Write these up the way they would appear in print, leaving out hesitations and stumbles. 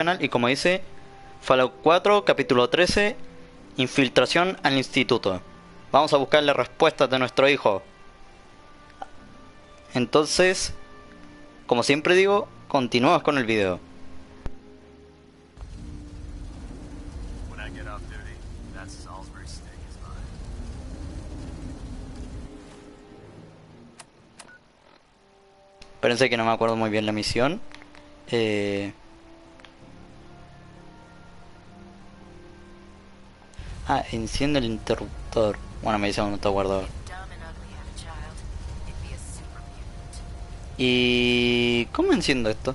canal y como dice Fallout 4 capítulo 13, infiltración al instituto. Vamos a buscarle respuestas de nuestro hijo. Entonces, como siempre digo, continuamos con el video. Espérense que no me acuerdo muy bien la misión. Enciende el interruptor. Bueno, me dice un autoguardador. ¿Y cómo enciendo esto?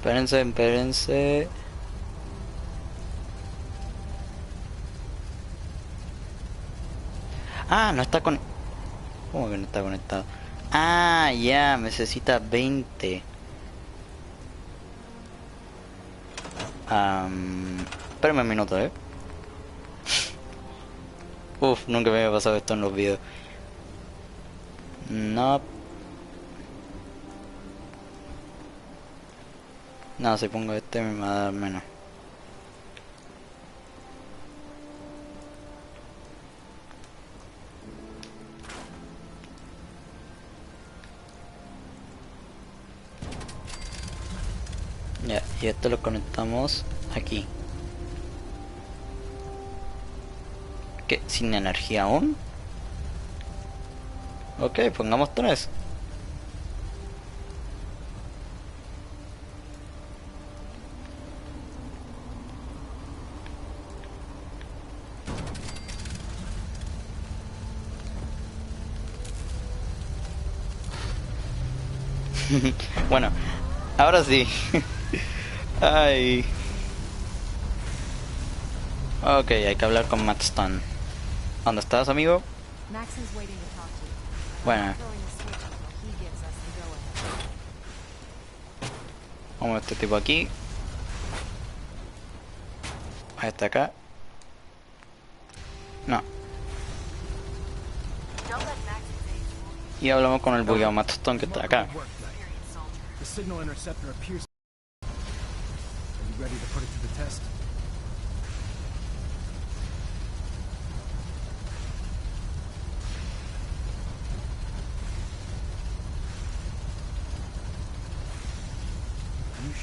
Espérense. No está con... ¿Cómo que no está conectado? Ya, necesita 20. Espérame un minuto, Uf, nunca me había pasado esto en los videos. No. No, si pongo este me va a dar menos. Ya, y esto lo conectamos aquí. ¿Qué? ¿Sin energía aún? Ok, pongamos 3. Bueno, ahora sí. Ay. Ok, hay que hablar con Matt Stone. ¿Dónde estás, amigo? Bueno. Vamos a este tipo aquí. A este acá. No. Y hablamos con el bugueado Matt Stone que está acá.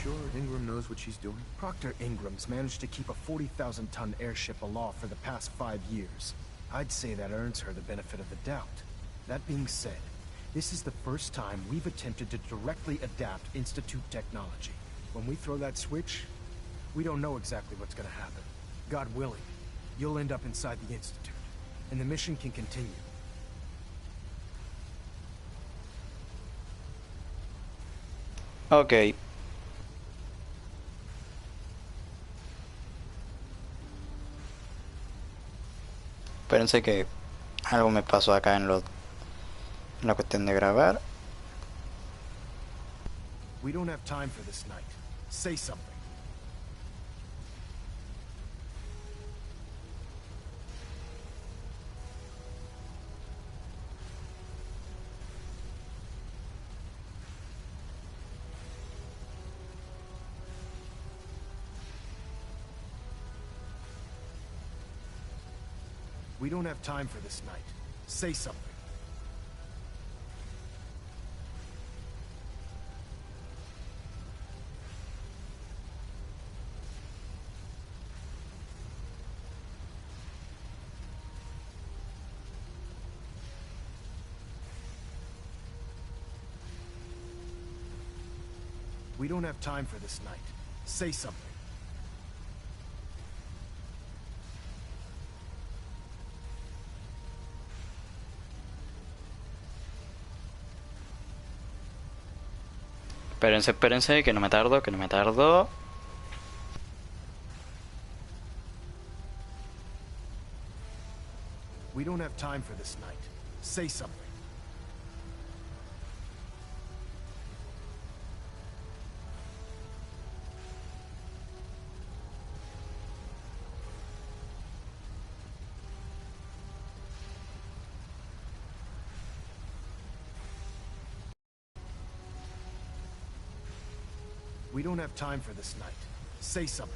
Sure Ingram knows what she's doing? Proctor Ingram's managed to keep a 40,000-ton airship aloft for the past 5 years. I'd say that earns her the benefit of the doubt. That being said, this is the first time we've attempted to directly adapt Institute technology. When we throw that switch, we don't know exactly what's gonna happen. God willing, you'll end up inside the Institute, and the mission can continue. Ok. Espérense que algo me pasó acá en la cuestión de grabar. We don't have time for this night. Say something. We don't have time for this night. Say something. We don't have time for this night. Say something. Espérense, que no me tardo. We don't have time for this night. Say something. We don't have time for this night. Say something.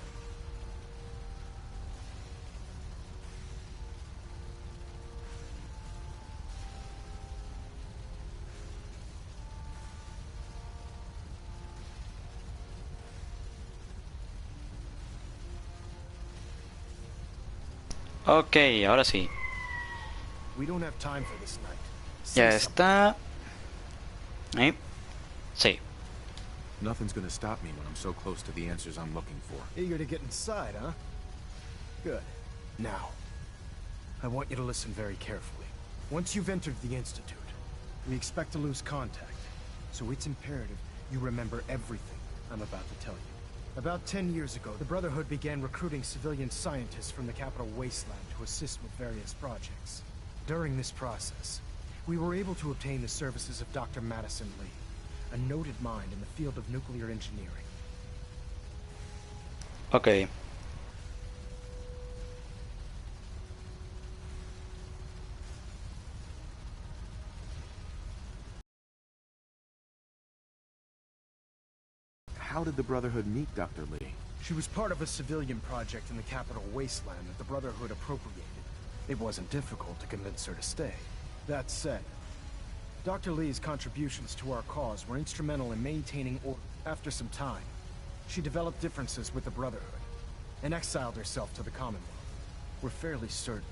Ok, ahora sí. We don't have time for this night. Ya Say something. está. ¿Eh? Sí. Nothing's gonna stop me when I'm so close to the answers I'm looking for. Eager to get inside, huh? Good. Now, I want you to listen very carefully. Once you've entered the Institute, we expect to lose contact. So it's imperative you remember everything I'm about to tell you. About 10 years ago, the Brotherhood began recruiting civilian scientists from the capital wasteland to assist with various projects. During this process, we were able to obtain the services of Dr. Madison Lee, a noted mind in the field of nuclear engineering. Ok. How did the Brotherhood meet Dr. Lee? She was part of a civilian project in the capital wasteland that the Brotherhood appropriated. It wasn't difficult to convince her to stay. That said, Dr. Lee's contributions to our cause were instrumental in maintaining order. After some time, she developed differences with the Brotherhood and exiled herself to the Commonwealth. We're fairly certain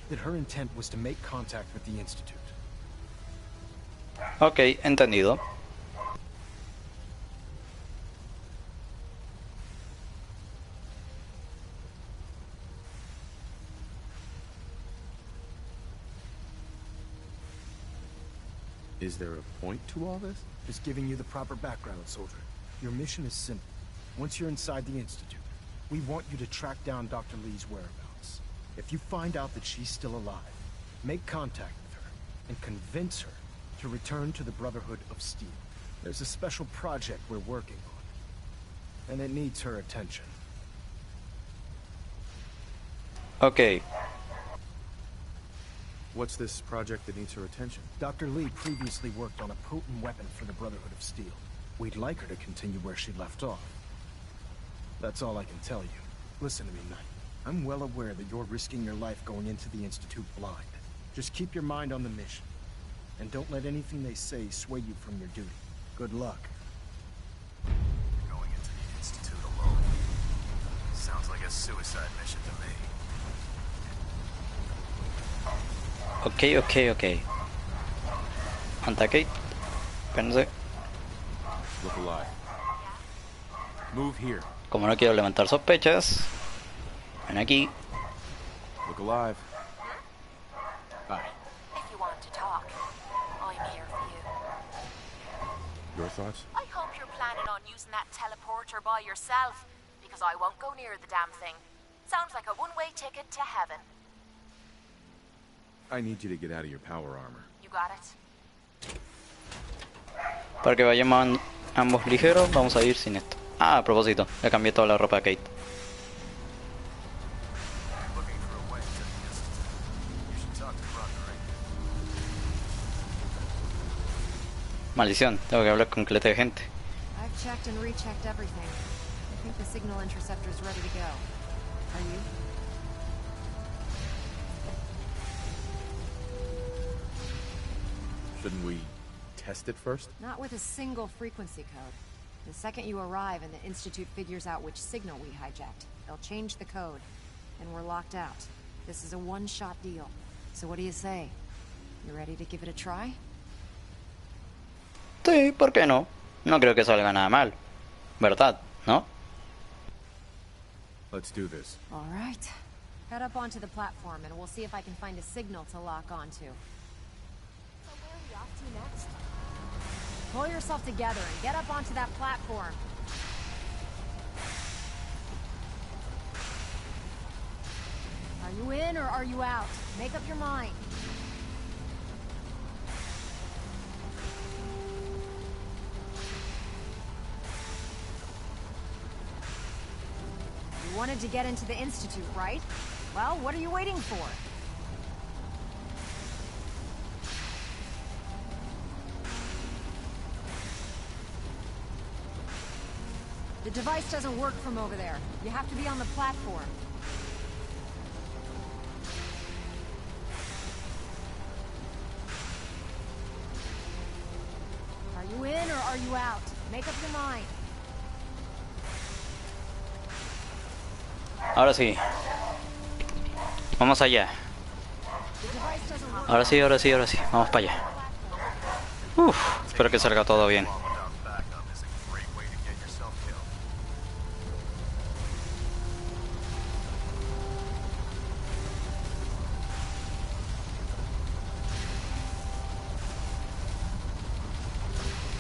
that her intent was to make contact with the Institute. Ok, entendido. Is there a point to all this? Just giving you the proper background, soldier. Your mission is simple. Once you're inside the Institute, we want you to track down Dr. Lee's whereabouts. If you find out that she's still alive, make contact with her and convince her to return to the Brotherhood of Steel. There's a special project we're working on, and it needs her attention. Ok. What's this project that needs her attention? Dr. Lee previously worked on a potent weapon for the Brotherhood of Steel. We'd like her to continue where she left off. That's all I can tell you. Listen to me, Knight. I'm well aware that you're risking your life going into the Institute blind. Just keep your mind on the mission. And don't let anything they say sway you from your duty. Good luck. Going into the Institute alone. Sounds like a suicide mission to me. Ok, ok, ok. Ataque. Espérense. Look alive. Move here. Como no quiero levantar sospechas. Ven aquí. Look alive. Hi. If you want to talk, I'm here for you. Your thoughts? I hope you're planning on using that teleporter by yourself, because I won't go near the damn thing. Sounds like a one-way ticket to heaven. I need you to get out of your power armor. You got it? Para que vayamos ambos ligeros, vamos a ir sin esto. Ah, a propósito, le cambié toda la ropa a Kate. Looking for a way to the Institute. You should talk to Brother. Maldición, tengo que hablar con clete de gente. I've checked and rechecked everything. I think the signal interceptor is ready to go. Are you? Shouldn't we test it first? Not with a single frequency code. The second you arrive and the Institute figures out which signal we hijacked, they'll change the code, and we're locked out. This is a one-shot deal. So what do you say? You ready to give it a try? Sí, ¿por qué no? No creo que salga nada mal. ¿Verdad? ¿No? Let's do this. All right. Head up onto the platform, and we'll see if I can find a signal to lock onto. So where are we off to next? Pull yourself together and get up onto that platform. Are you in or are you out? Make up your mind. You wanted to get into the Institute, right? Well, what are you waiting for? The device doesn't work from over there. You have to be on the platform. Are you in or are you out? Make up your mind. Ahora sí. Vamos allá. The device doesn't work. Ahora sí, ahora sí, ahora sí. Vamos para allá. Uf, espero que salga todo bien. Without backup is a great way to get yourself killed.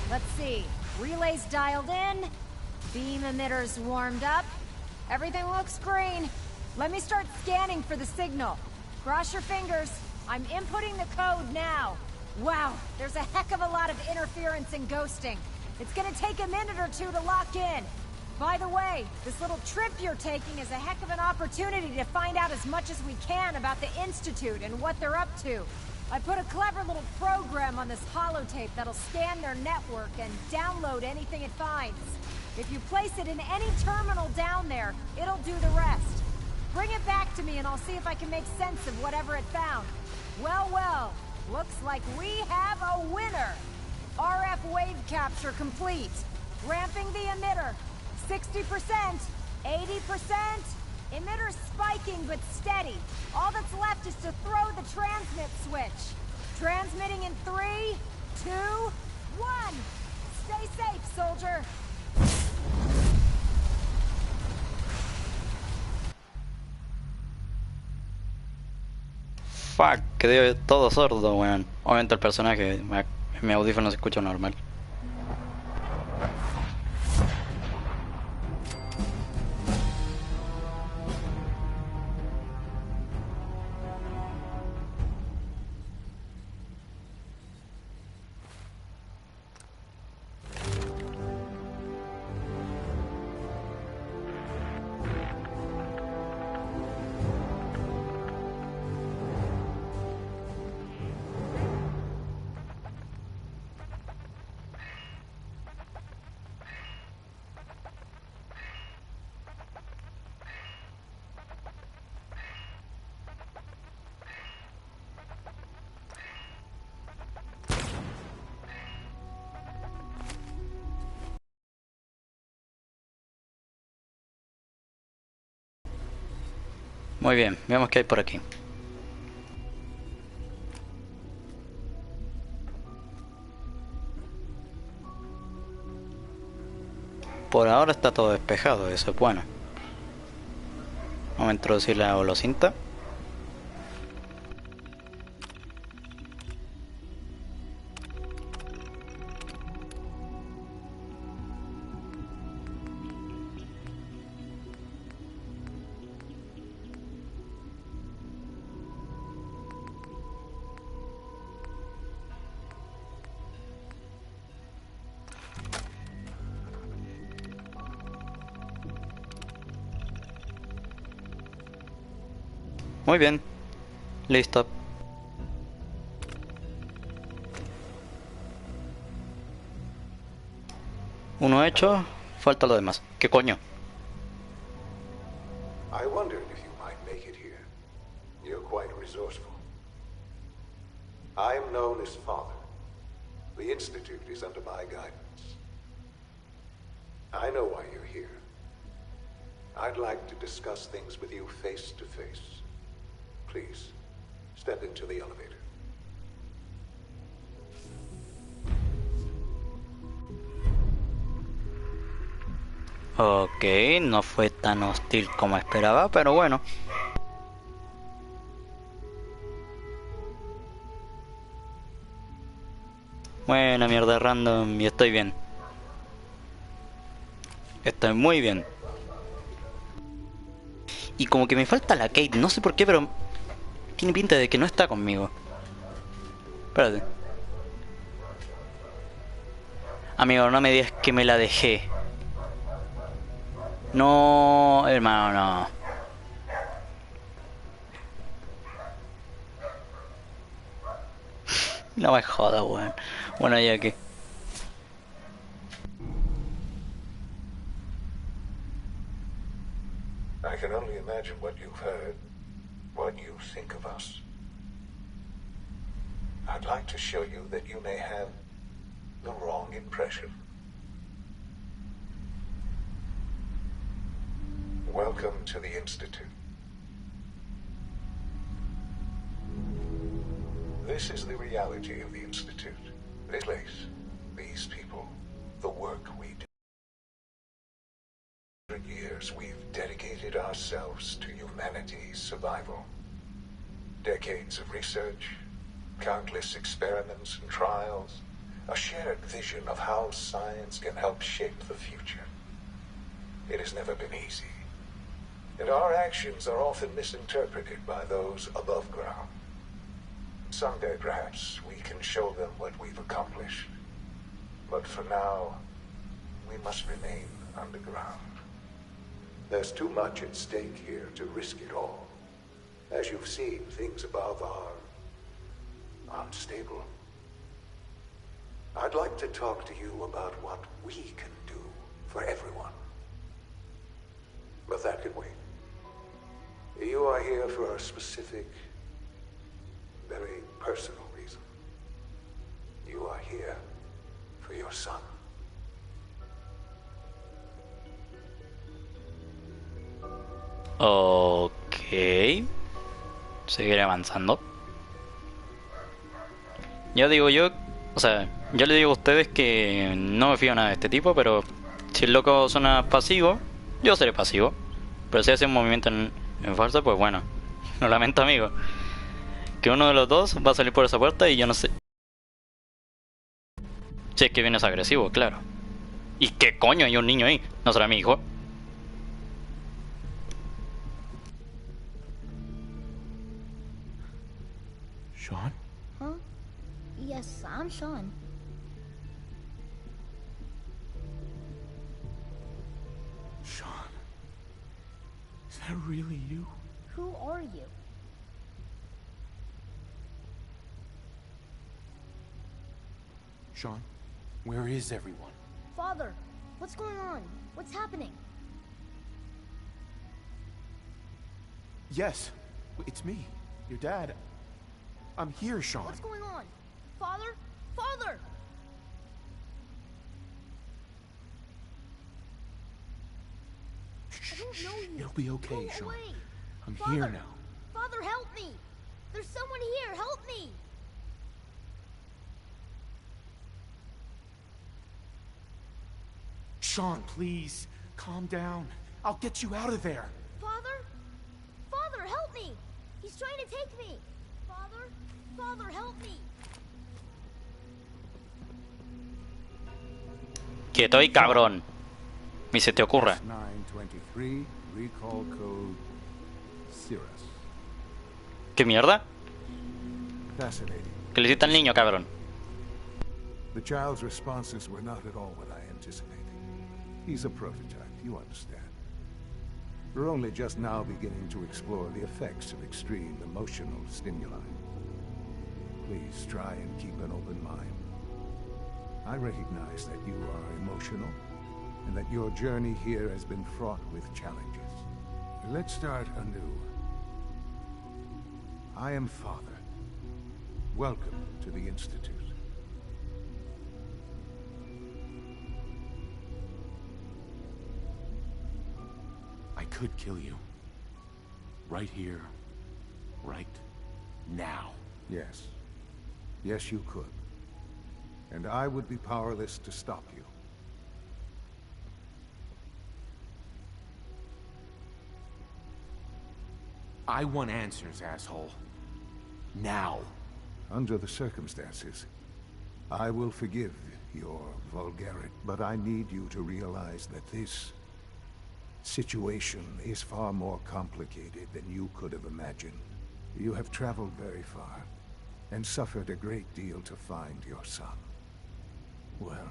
Let's see. Relays dialed in. Beam emitters warmed up. Everything looks green. Let me start scanning for the signal. Cross your fingers. I'm inputting the code now. Wow, there's a heck of a lot of interference and ghosting. It's gonna take a minute or two to lock in. By the way, this little trip you're taking is a heck of an opportunity to find out as much as we can about the Institute and what they're up to. I put a clever little program on this holotape that'll scan their network and download anything it finds. If you place it in any terminal down there, it'll do the rest. Bring it back to me and I'll see if I can make sense of whatever it found. Well, well, looks like we have a winner. RF wave capture complete. Ramping the emitter. 60%, 80%. Emitter spiking but steady. All that's left is to throw the transmit switch. Transmitting in 3, 2, 1. Stay safe, soldier. Fuck, quedé todo sordo, weón. Obviamente el personaje, mi audífono se escucha normal. Muy bien, veamos qué hay por aquí. Por ahora está todo despejado, eso es bueno. Vamos a introducir la holocinta. Muy bien, listo. Uno hecho, falta lo demás. ¿Qué coño? I wondered if you might make it here. You're quite resourceful. I am known as Father. The Institute is under my guidance. I know why you're here. I'd like to discuss things with you face to face. Please, step into the elevator. Ok, no fue tan hostil como esperaba, pero bueno. Buena mierda random y estoy bien. Estoy muy bien. Y como que me falta la Kate, no sé por qué, pero tiene pinta de que no está conmigo. Espérate. Amigo, no me digas que me la dejé. No, hermano, no. No me jodas, weón. Bueno, ya que... can only imagine what you've heard, what you think of us. I'd like to show you that you may have the wrong impression. Welcome to the Institute. This is the reality of the Institute. This place, these people, the work we do. For years, we've dedicated ourselves to humanity's survival. Decades of research, countless experiments and trials, a shared vision of how science can help shape the future. It has never been easy, and our actions are often misinterpreted by those above ground. Someday, perhaps, we can show them what we've accomplished. But for now, we must remain underground. There's too much at stake here to risk it all. As you've seen, things above are unstable. I'd like to talk to you about what we can do for everyone. But that can wait. You are here for a specific, very personal reason. You are here for your son. Ok. Seguiré avanzando. Ya digo yo, o sea, yo le digo a ustedes que no me fío nada de este tipo, pero si el loco suena pasivo, yo seré pasivo. Pero si hace un movimiento en falso, pues bueno, lo lamento, amigo. Que uno de los dos va a salir por esa puerta y yo no sé. Si es que vienes agresivo, claro. ¿Y qué coño? Hay un niño ahí, no será mi hijo. Sean? Huh? Yes, I'm Sean. Sean? Is that really you? Who are you? Sean, where is everyone? Father, what's going on? What's happening? Yes, it's me, your dad. I'm here, Sean. What's going on? Father? Father! I don't know you. It'll be okay, Go Sean. away. I'm Father. here now. Father, help me! There's someone here, help me! Sean, please, calm down. I'll get you out of there. Father? Father, help me! He's trying to take me! Father? Father, help me! Quieto y cabrón. Ni se te ocurra. 923, recall code Cirrus. ¿Qué mierda? Fascinating. ¿Qué le hiciste al niño, cabrón? The child's responses were not at all what I anticipated. He's a prototype, you understand. We're only just now beginning to explore the effects of extreme emotional stimuli. Please try and keep an open mind. I recognize that you are emotional, and that your journey here has been fraught with challenges. Let's start anew. I am Father. Welcome to the Institute. I could kill you. Right here. Right now. Yes. Yes, you could. And I would be powerless to stop you. I want answers, asshole. Now. Under the circumstances, I will forgive your vulgarity, but I need you to realize that this situation is far more complicated than you could have imagined. You have traveled very far, and suffered a great deal to find your son. Well,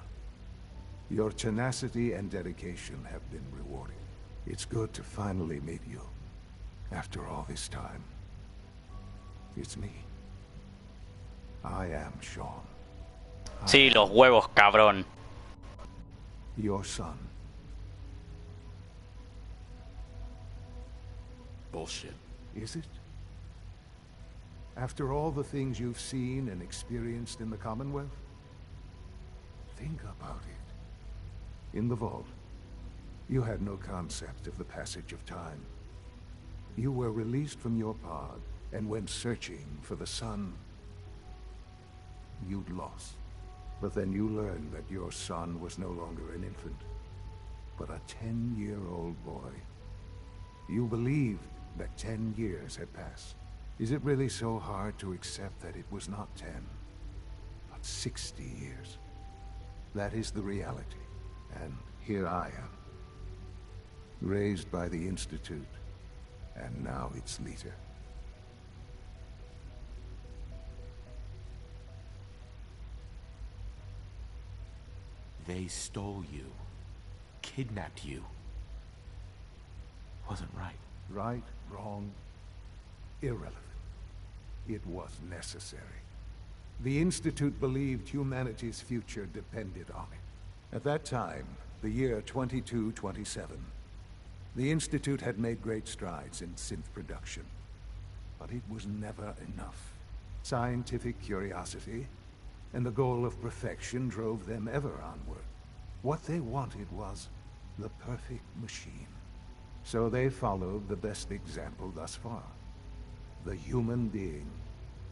your tenacity and dedication have been rewarded. It's good to finally meet you, after all this time. It's me. I am Sean. Sí, los huevos, cabrón. Your son. bullshit. Is it? After all the things you've seen and experienced in the Commonwealth? Think about it. In the vault, you had no concept of the passage of time. You were released from your pod and went searching for the sun you'd lost. But then you learned that your son was no longer an infant, but a 10-year-old boy. You believed that 10 years had passed. Is it really so hard to accept that it was not 10, but 60 years? That is the reality. And here I am, raised by the Institute, and now its leader. They stole you, kidnapped you. Wasn't right. Right, wrong, irrelevant. It was necessary. The Institute believed humanity's future depended on it. At that time, the year 2227, the Institute had made great strides in synth production. But it was never enough. Scientific curiosity and the goal of perfection drove them ever onward. What they wanted was the perfect machine. So they followed the best example thus far. The human being.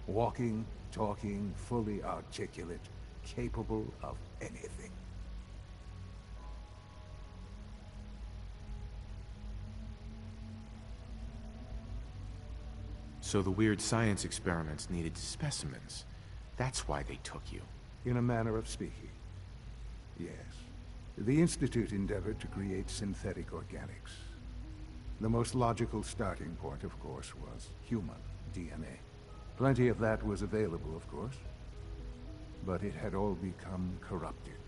Walking, talking, fully articulate, capable of anything. So the weird science experiments needed specimens. That's why they took you. In a manner of speaking. Yes. The Institute endeavored to create synthetic organics. The most logical starting point, of course, was human DNA. Plenty of that was available, of course. But it had all become corrupted.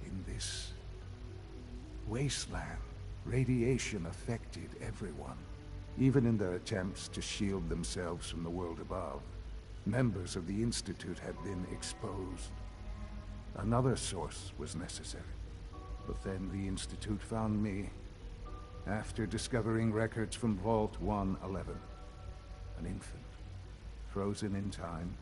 In this wasteland, radiation affected everyone. Even in their attempts to shield themselves from the world above, members of the Institute had been exposed. Another source was necessary. But then the Institute found me, after discovering records from Vault 111. An infant, frozen in time,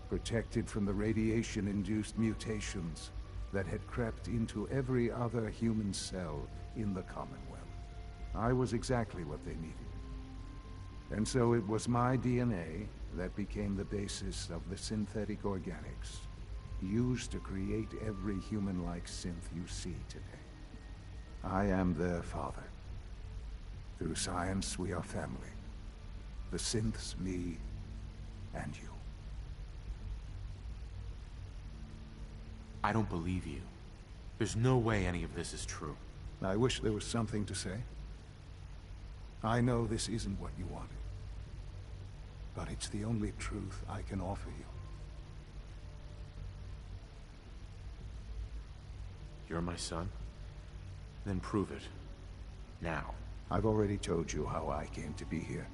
protected from the radiation-induced mutations that had crept into every other human cell in the Commonwealth. I was exactly what they needed. And so it was my DNA that became the basis of the synthetic organics used to create every human-like synth you see today. I am their father. Through science, we are family. The synths, me, and you. I don't believe you. There's no way any of this is true. I wish there was something to say. I know this isn't what you wanted. But it's the only truth I can offer you. You're my son? Then prove it. Now. I've already told you how I came to be here.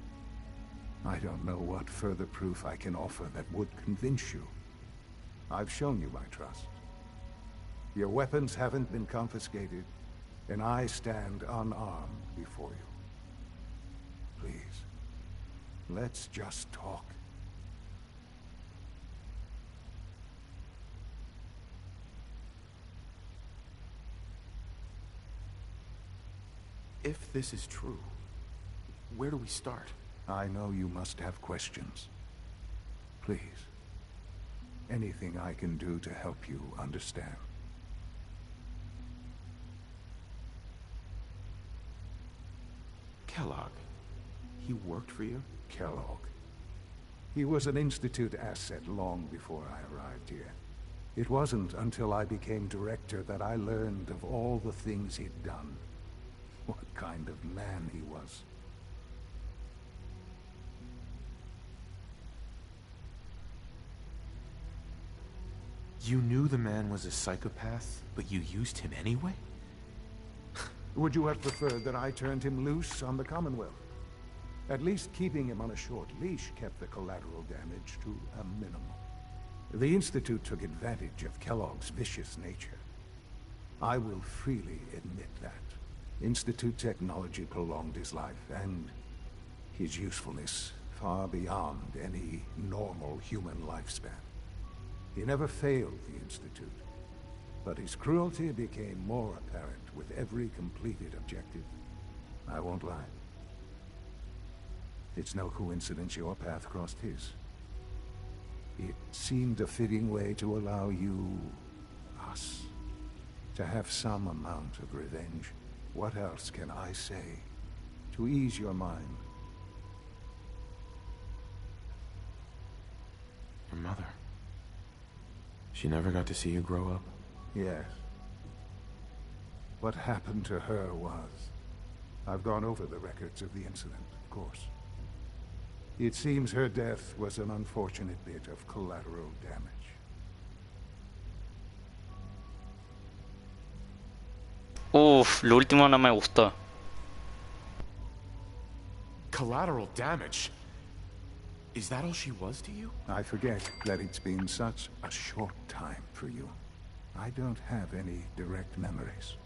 I don't know what further proof I can offer that would convince you. I've shown you my trust. Your weapons haven't been confiscated, and I stand unarmed before you. Please, let's just talk. If this is true, where do we start? I know you must have questions. Please, anything I can do to help you understand. Kellogg. He worked for you? Kellogg. He was an Institute asset long before I arrived here. It wasn't until I became director that I learned of all the things he'd done. What kind of man he was. You knew the man was a psychopath, but you used him anyway? Would you have preferred that I turned him loose on the Commonwealth? At least keeping him on a short leash kept the collateral damage to a minimum. The Institute took advantage of Kellogg's vicious nature. I will freely admit that. Institute technology prolonged his life, and his usefulness far beyond any normal human lifespan. He never failed the Institute, but his cruelty became more apparent with every completed objective. I won't lie. It's no coincidence your path crossed his. It seemed a fitting way to allow you, us, to have some amount of revenge. What else can I say to ease your mind? Your mother. She never got to see you grow up? Yes. What happened to her was... I've gone over the records of the incident, of course. It seems her death was an unfortunate bit of collateral damage. Uf, lo último no me gustó. Collateral damage? Is that all she was to you? I forget that it's been such a short time for you. I don't have any direct memories.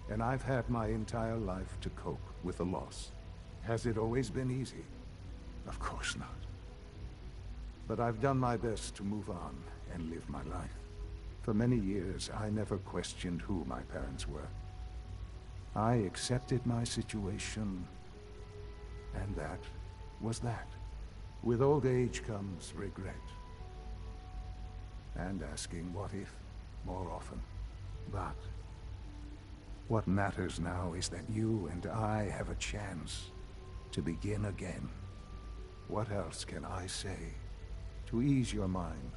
And I've had my entire life to cope with the loss. Has it always been easy? Of course not. But I've done my best to move on and live my life. For many years, I never questioned who my parents were. I accepted my situation, and that was that. With old age comes regret. And asking what if more often. But what matters now is that you and I have a chance to begin again. What else can I say to ease your mind?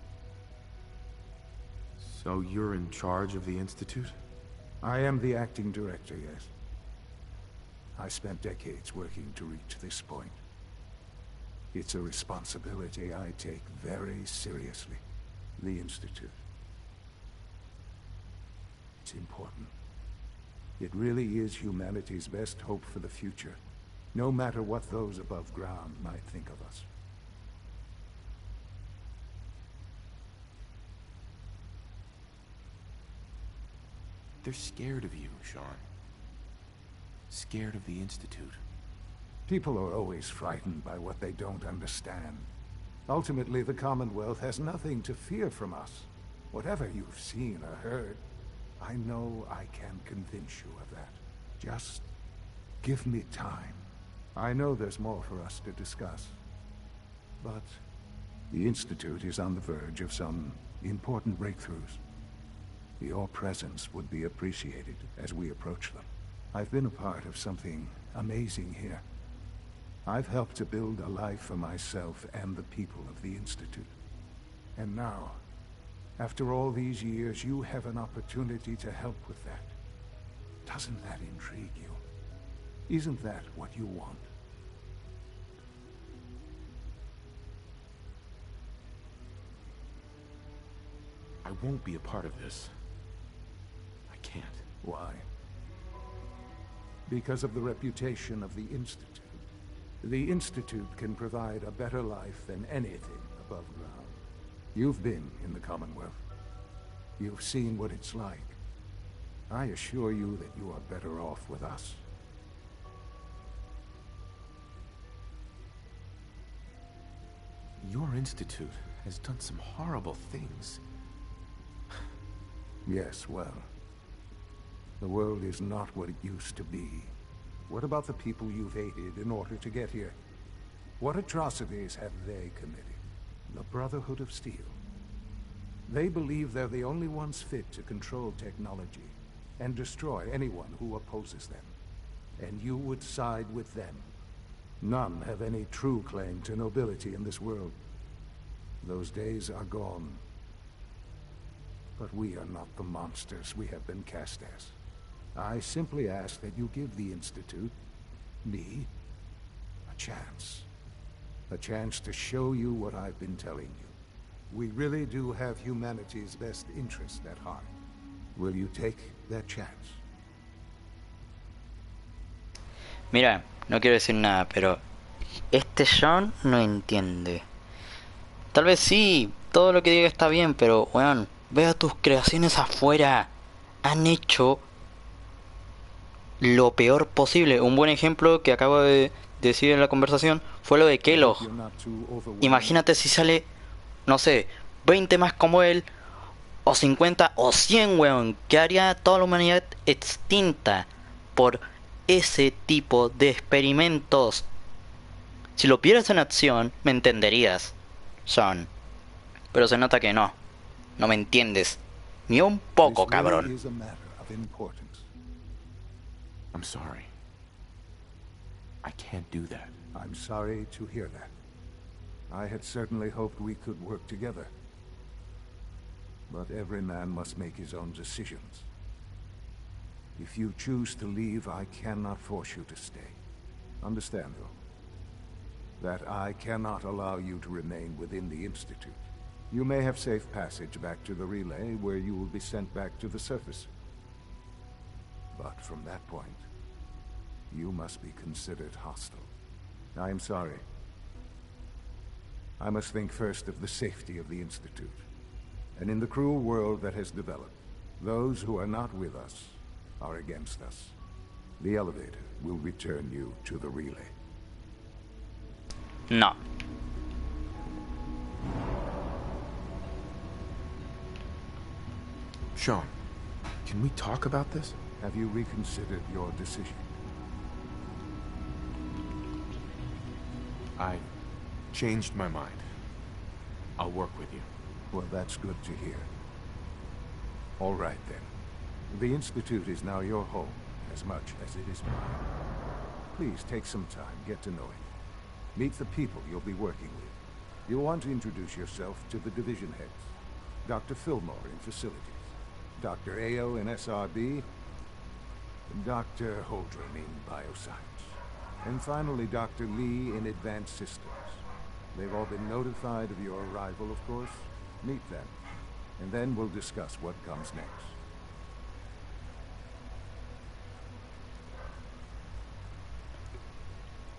So you're in charge of the Institute? I am the acting director, yes. I spent decades working to reach this point. It's a responsibility I take very seriously. The Institute. It's important. It really is humanity's best hope for the future, no matter what those above ground might think of us. They're scared of you, Sean. Scared of the Institute. People are always frightened by what they don't understand. Ultimately, the Commonwealth has nothing to fear from us. Whatever you've seen or heard, I know I can convince you of that. Just give me time. I know there's more for us to discuss. But the Institute is on the verge of some important breakthroughs. Your presence would be appreciated as we approach them. I've been a part of something amazing here. I've helped to build a life for myself and the people of the Institute. And now, after all these years, you have an opportunity to help with that. Doesn't that intrigue you? Isn't that what you want? I won't be a part of this. I can't. Why? Because of the reputation of the Institute. The Institute can provide a better life than anything above ground. You've been in the Commonwealth. You've seen what it's like. I assure you that you are better off with us. Your Institute has done some horrible things. Yes, well, the world is not what it used to be. What about the people you've aided in order to get here? What atrocities have they committed? The Brotherhood of Steel. They believe they're the only ones fit to control technology and destroy anyone who opposes them. And you would side with them. None have any true claim to nobility in this world. Those days are gone. But we are not the monsters we have been cast as. I simply ask that you give the Institute, me, a chance. A chance to show you what I've been telling you. We really do have humanity's best interest at heart. Will you take that chance? Mira, no quiero decir nada, pero este John no entiende. Tal vez sí, todo lo que diga está bien, pero weón, vea tus creaciones afuera. Han hecho lo peor posible. Un buen ejemplo que acabo de decir en la conversación fue lo de Kellogg. Imagínate si sale, no sé, 20 más como él, o 50 o 100, weón. Que haría toda la humanidad extinta por ese tipo de experimentos. Si lo vieras en acción, me entenderías, Sean. Pero se nota que no. No me entiendes. Ni un poco, cabrón. I'm sorry. I can't do that. I'm sorry to hear that. I had certainly hoped we could work together. But every man must make his own decisions. If you choose to leave, I cannot force you to stay. Understand, though, that I cannot allow you to remain within the Institute. You may have safe passage back to the relay, where you will be sent back to the surface. But from that point, you must be considered hostile. I am sorry. I must think first of the safety of the Institute. And in the cruel world that has developed, those who are not with us are against us. The elevator will return you to the relay. No. Sean, can we talk about this? Have you reconsidered your decision? I changed my mind. I'll work with you. Well, that's good to hear. All right, then. The Institute is now your home, as much as it is mine. Please take some time, get to know it. Meet the people you'll be working with. You'll want to introduce yourself to the division heads. Dr. Fillmore in facilities, Dr. Ayo in SRB, and Dr. Holdren in bioscience. And finally, Dr. Lee in advanced systems. They've all been notified of your arrival, of course. Meet them, and then we'll discuss what comes next.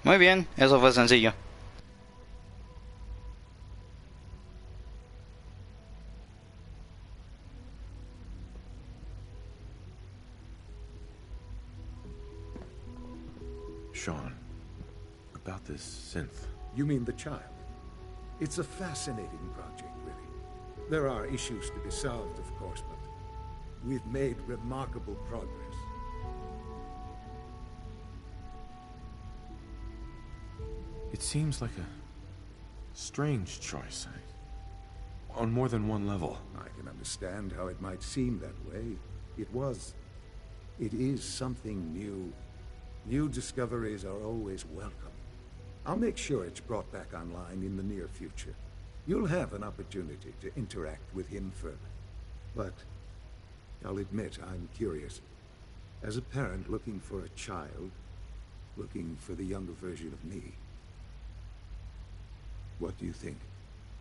Muy bien, eso fue sencillo. Sean, about this synth. You mean the child? It's a fascinating project, really. There are issues to be solved, of course, but we've made remarkable progress. It seems like a strange choice. On more than one level. I can understand how it might seem that way. It is something new. New discoveries are always welcome. I'll make sure it's brought back online in the near future. You'll have an opportunity to interact with him further. But I'll admit I'm curious. As a parent looking for a child, looking for the younger version of me, what do you think?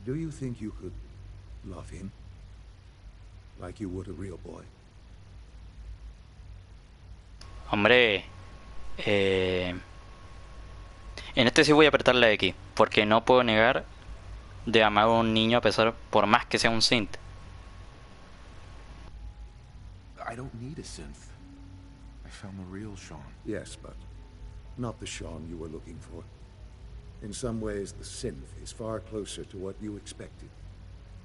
Do you think you could love him? Like you would a real boy? Hombre, en este sí voy a apretar la X, porque no puedo negar de amar a un niño a pesar, por más que sea un synth. I don't need a synth. I found the real Sean. Yes, but not the Sean you were looking for. In some ways, the synth is far closer to what you expected.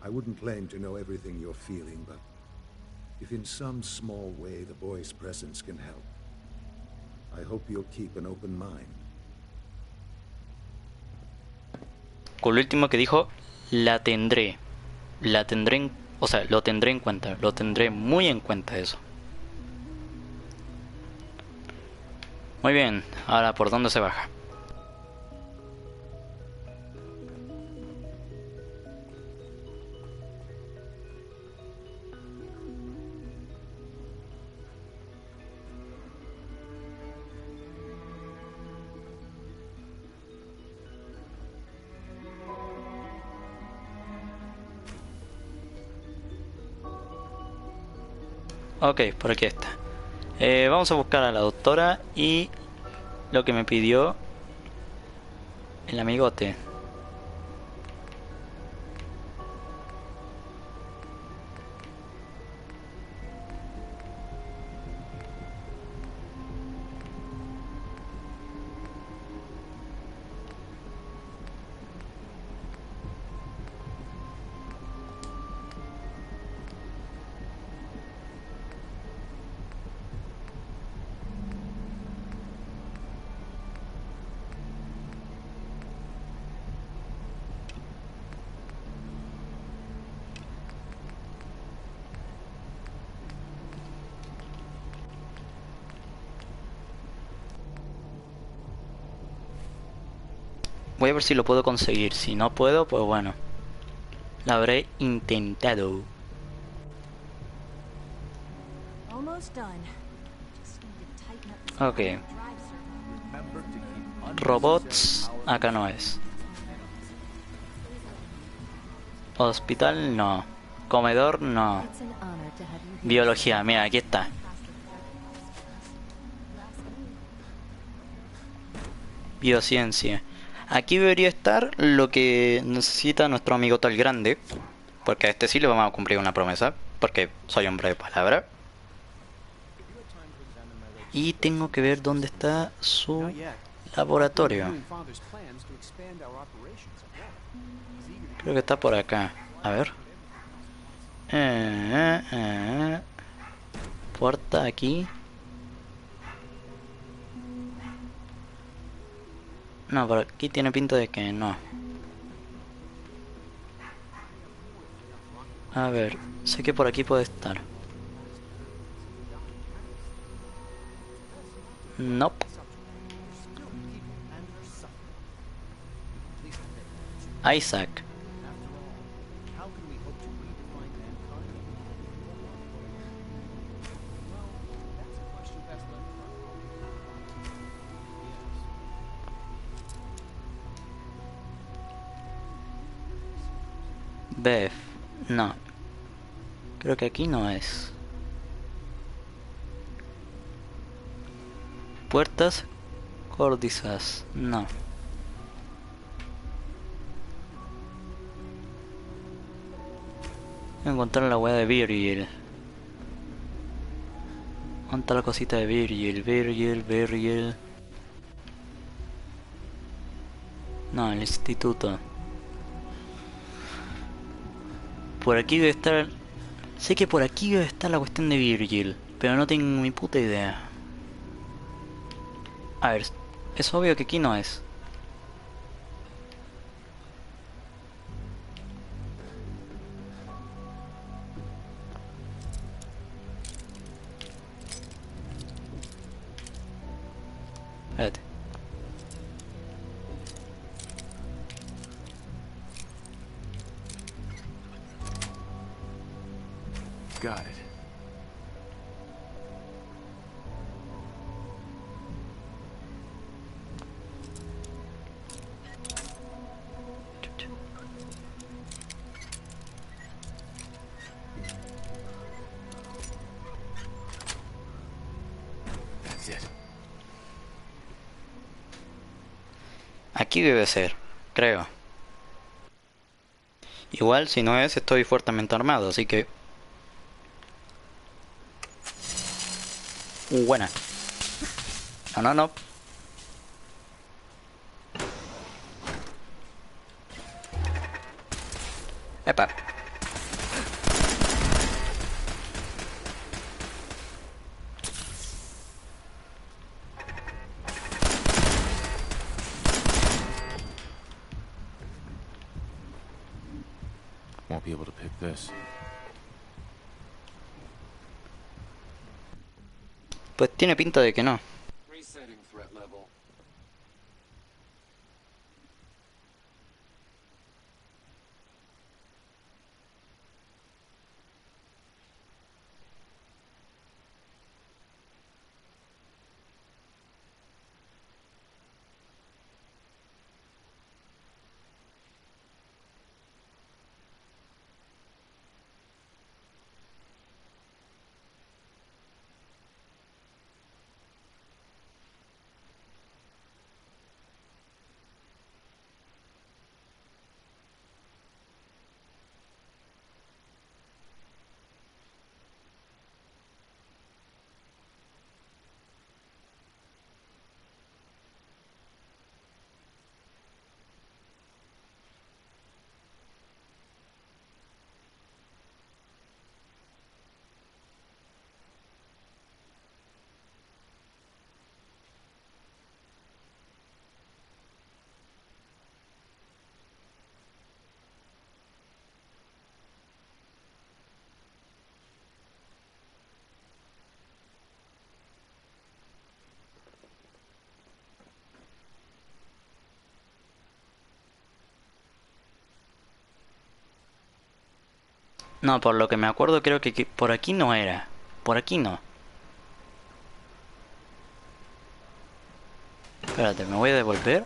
I wouldn't claim to know everything you're feeling, but if in some small way the boy's presence can help, I hope you'll keep an open mind. Con lo último que dijo, la tendré en, o sea, lo tendré en cuenta, lo tendré muy en cuenta eso. Muy bien, ahora ¿por dónde se baja? Ok, por aquí está. Vamos a buscar a la doctora y lo que me pidió el amigote. Voy a ver si lo puedo conseguir. Si no puedo, pues bueno. Lo habré intentado. Ok. Robots. Acá no es. Hospital no. Comedor no. Biología, mira, aquí está. Biociencia. Aquí debería estar lo que necesita nuestro amigo tal grande. Porque a este sí le vamos a cumplir una promesa. Porque soy hombre de palabra. Y tengo que ver dónde está su laboratorio. Creo que está por acá. A ver. Puerta aquí. No, por aquí tiene pinta de que no. A ver, sé que por aquí puede estar. Nope. Isaac. Beth. No. Creo que aquí no es. Puertas cordizas. No. Voy a encontrar la weá de Virgil. ¿Dónde está la cosita de Virgil? Virgil. No, el instituto. Por aquí debe estar... Sé que por aquí debe estar la cuestión de Virgil, pero no tengo ni puta idea. A ver, es obvio que aquí no es. Espérate. Got it. That's it. Aquí debe ser, creo. Igual, si no es, estoy fuertemente armado, así que... Buena. No. Epa. Won't be able to pick this. Pues tiene pinta de que no. Resetting threat level. No, por lo que me acuerdo creo que por aquí no era. Por aquí no. Espérate, me voy a devolver.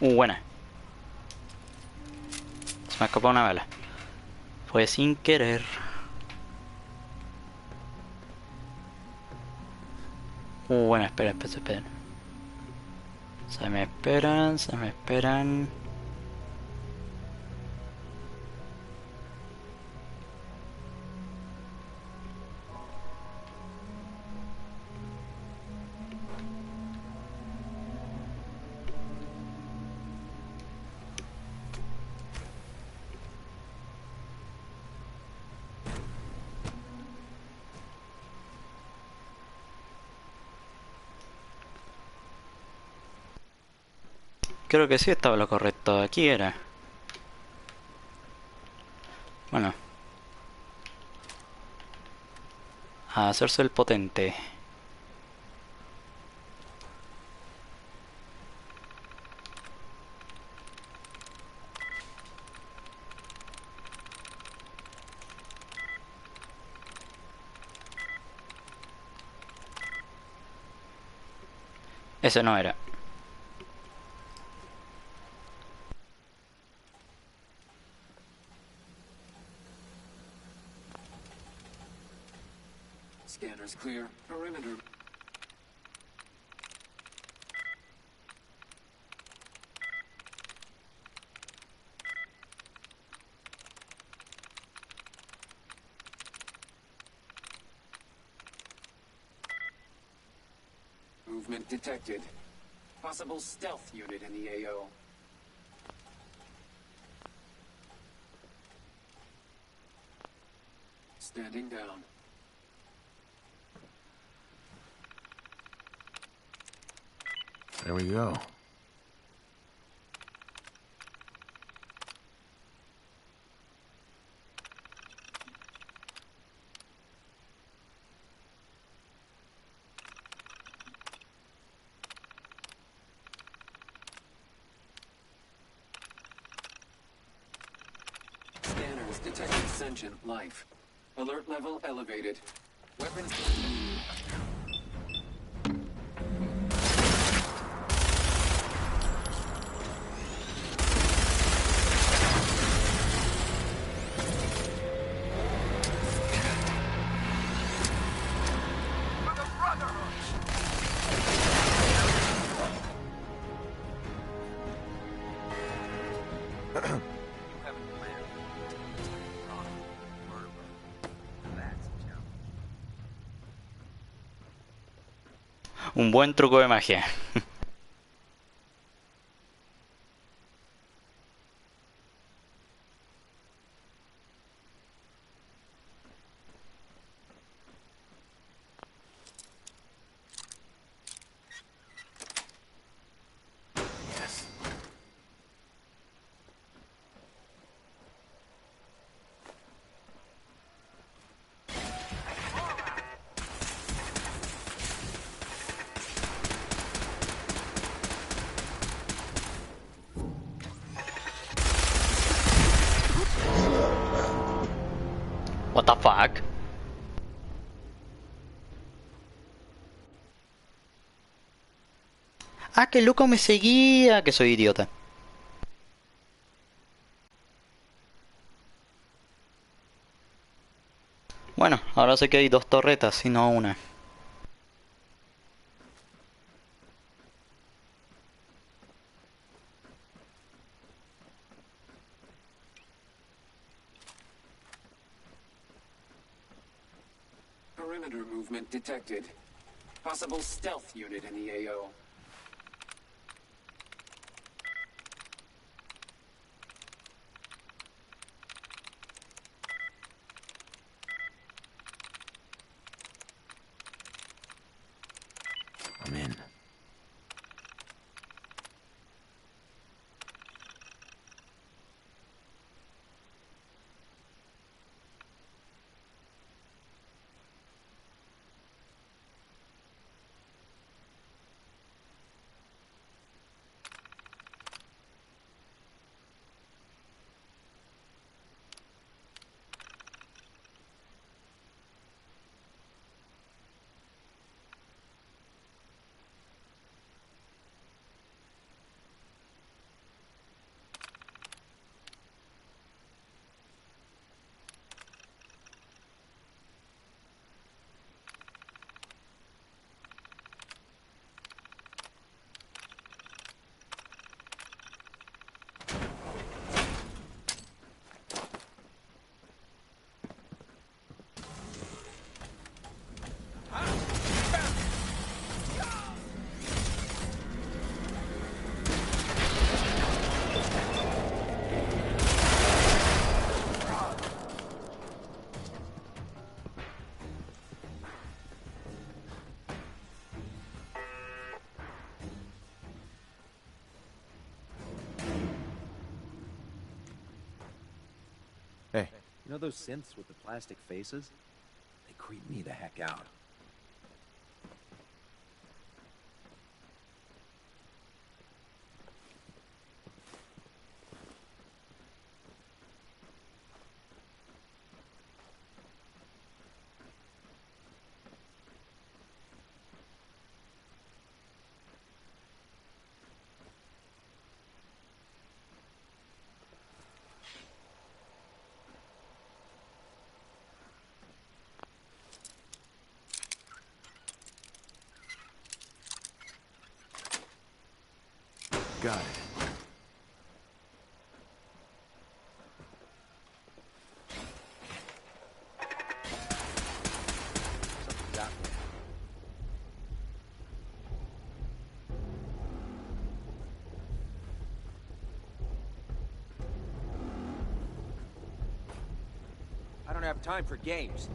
Buena. Se me escapó una bala. Fue sin querer. Bueno, espera, espera, espera. Se me esperan, se me esperan. Creo que sí estaba lo correcto. Aquí era. Bueno. A hacerse el potente. Ese no era. Scanners clear. Perimeter. Movement detected. Possible stealth unit in the AO. Standing down. There we go. Scanners detecting sentient life. Alert level elevated. Weapons. Un buen truco de magia. What the fuck? Ah, que loco me seguía, que soy idiota. Bueno, ahora sé que hay dos torretas y no una. Perimeter movement detected. Possible stealth unit in the AO. I'm in. You know those synths with the plastic faces? They creep me the heck out. Got it. Something's out there. I don't have time for games.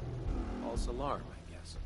False alarm, I guess.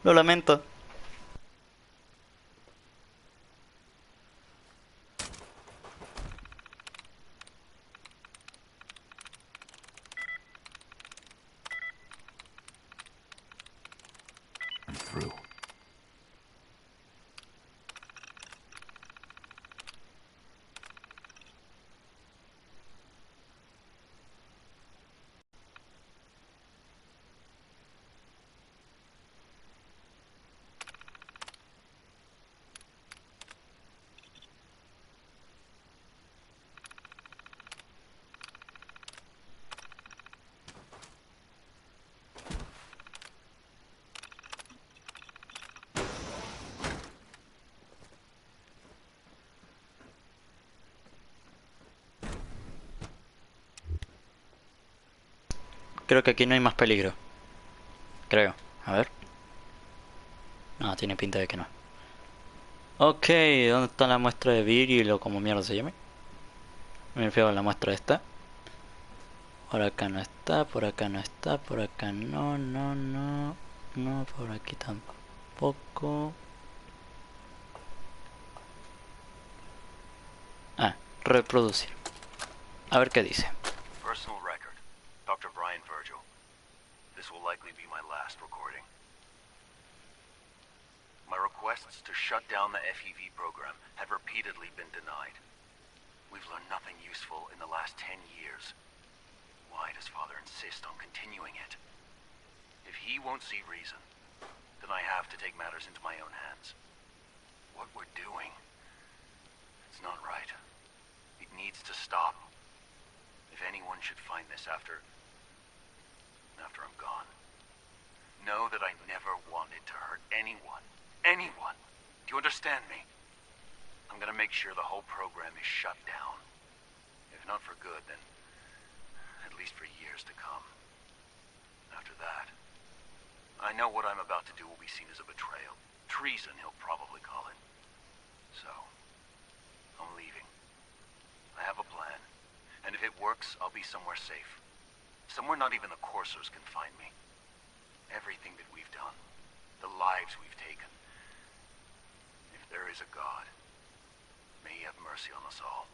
Lo lamento. I'm through. Creo que aquí no hay más peligro. Creo. A ver. No, tiene pinta de que no. Ok, ¿dónde está la muestra de Viril o como mierda se llame? Me refiero a la muestra esta. Por acá no está, por acá no está, por acá no, no, no. No, por aquí tampoco. Ah, reproducir. A ver qué dice. Personal record. Dr. Brian Virgil. This will likely be my last recording. My requests to shut down the FEV program have repeatedly been denied. We've learned nothing useful in the last 10 years. Why does Father insist on continuing it? If he won't see reason, then I have to take matters into my own hands. What we're doing, it's not right. It needs to stop. If anyone should find this after I'm gone, Know that I never wanted to hurt anyone. Anyone. Do you understand me? I'm gonna make sure the whole program is shut down. If not for good, then at least for years to come. After that, I know what I'm about to do will be seen as a betrayal. Treason, he'll probably call it. So, I'm leaving. I have a plan. And if it works, I'll be somewhere safe. Somewhere not even the coursers can find me. Everything that we've done, the lives we've taken. If there is a God, may he have mercy on us all.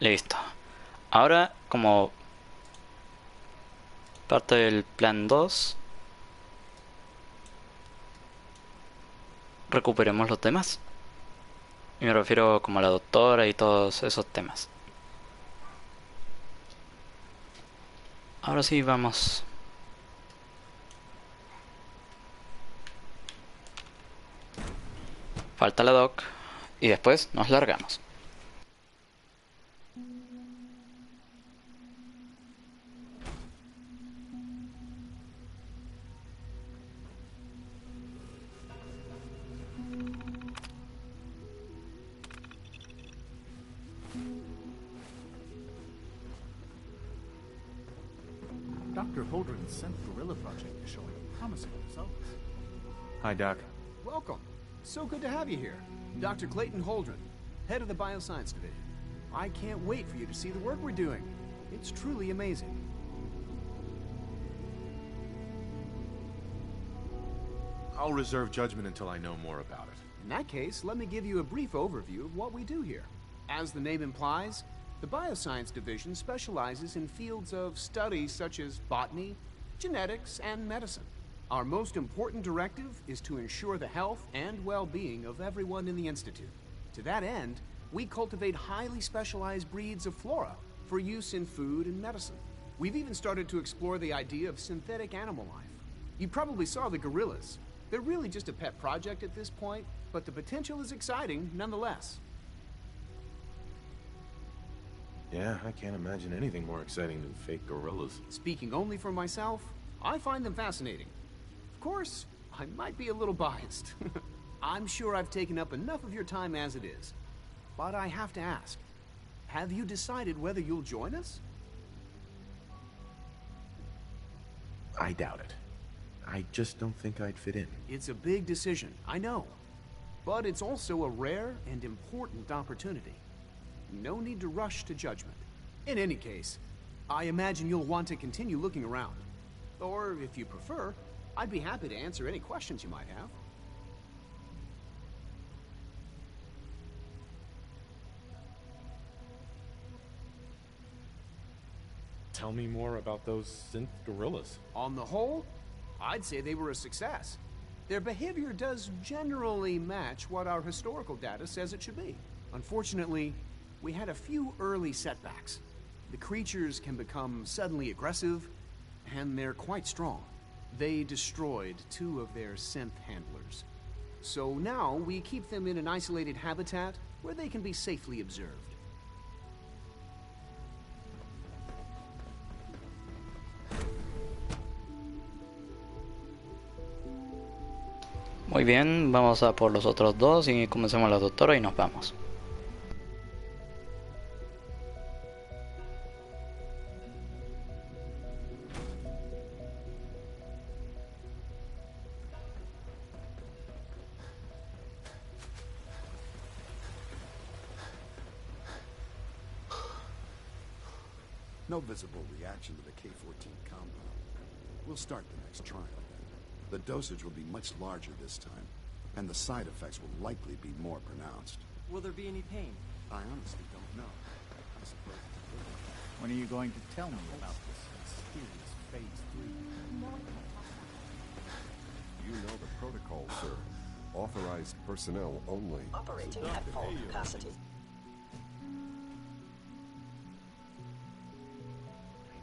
Listo. Ahora, como parte del plan 2, recuperemos los temas. Y me refiero como a la doctora y todos esos temas. Ahora sí, vamos. Falta la doc y después nos largamos. Dr. Holdren's Scent Gorilla project is showing promising results. Hi, Doc. Welcome. So good to have you here. Dr. Clayton Holdren, head of the Bioscience Division. I can't wait for you to see the work we're doing. It's truly amazing. I'll reserve judgment until I know more about it. In that case, let me give you a brief overview of what we do here. As the name implies, the Bioscience Division specializes in fields of study such as botany, genetics, and medicine. Our most important directive is to ensure the health and well-being of everyone in the Institute. To that end, we cultivate highly specialized breeds of flora for use in food and medicine. We've even started to explore the idea of synthetic animal life. You probably saw the gorillas. They're really just a pet project at this point, but the potential is exciting nonetheless. Yeah, I can't imagine anything more exciting than fake gorillas. Speaking only for myself, I find them fascinating. Of course, I might be a little biased. I'm sure I've taken up enough of your time as it is. But I have to ask, have you decided whether you'll join us? I doubt it. I just don't think I'd fit in. It's a big decision, I know. But it's also a rare and important opportunity. No need to rush to judgment. In any case, I imagine you'll want to continue looking around. Or, if you prefer, I'd be happy to answer any questions you might have. Tell me more about those synth gorillas. On the whole, I'd say they were a success. Their behavior does generally match what our historical data says it should be. Unfortunately, we had a few early setbacks. The creatures can become suddenly aggressive, and they're quite strong. They destroyed 2 of their synth handlers. So now we keep them in an isolated habitat where they can be safely observed. Muy bien, vamos a por los otros dos y comencemos la doctora y nos vamos. No visible reaction to the K-14 compound. We'll start the next trial then. The dosage will be much larger this time, and the side effects will likely be more pronounced. Will there be any pain? I honestly don't know. I suppose. When are you going to tell me about this mysterious Phase 3? You know the protocol, sir. Authorized personnel only. Operating at full capacity.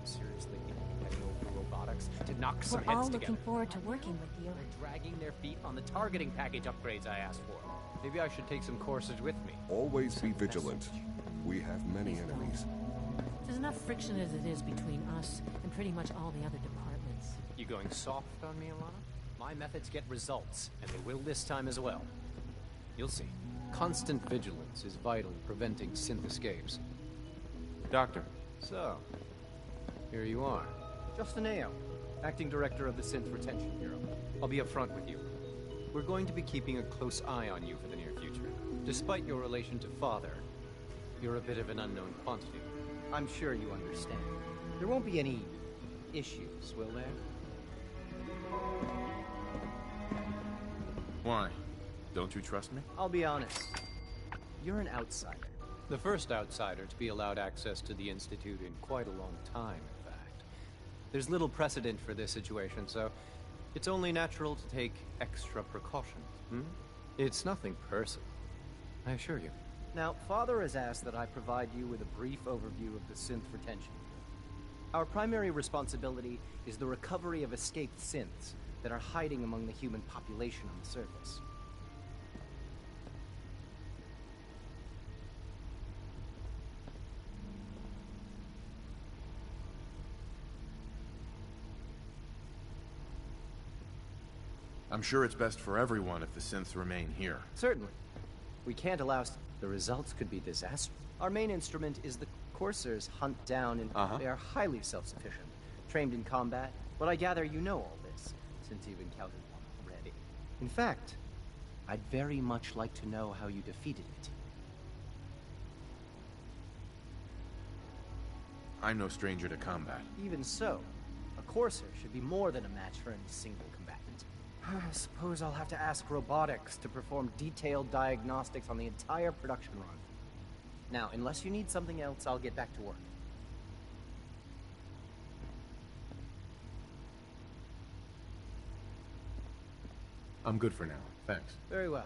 Seriously, heading over robotics to knock some We're all heads looking together. forward to working with you. They're dragging their feet on the targeting package upgrades I asked for. Maybe I should take some courses with me. Always be vigilant. We have many enemies. There's enough friction as it is between us and pretty much all the other departments. You going soft on me, Alana? My methods get results, and they will this time as well. You'll see. Constant vigilance is vital in preventing synth escapes. Doctor. So, here you are. Justin Ao, Acting Director of the Synth Retention Bureau. I'll be upfront with you. We're going to be keeping a close eye on you for the near future. Despite your relation to Father, you're a bit of an unknown quantity. I'm sure you understand. There won't be any issues, will there? Why? Don't you trust me? I'll be honest. You're an outsider. The first outsider to be allowed access to the Institute in quite a long time, in fact. There's little precedent for this situation, so it's only natural to take extra precautions. It's nothing personal, I assure you. Now, Father has asked that I provide you with a brief overview of the synth retention. Our primary responsibility is the recovery of escaped synths that are hiding among the human population on the surface. I'm sure it's best for everyone if the synths remain here. Certainly. We can't allow... The results could be disastrous. Our main instrument is the coursers hunt down and they are highly self-sufficient, trained in combat. But I gather you know all this, since you've encountered one already. In fact, I'd very much like to know how you defeated it. I'm no stranger to combat. Even so, a courser should be more than a match for any single combatant. I suppose I'll have to ask robotics to perform detailed diagnostics on the entire production run. Now, unless you need something else, I'll get back to work. I'm good for now, thanks. Very well.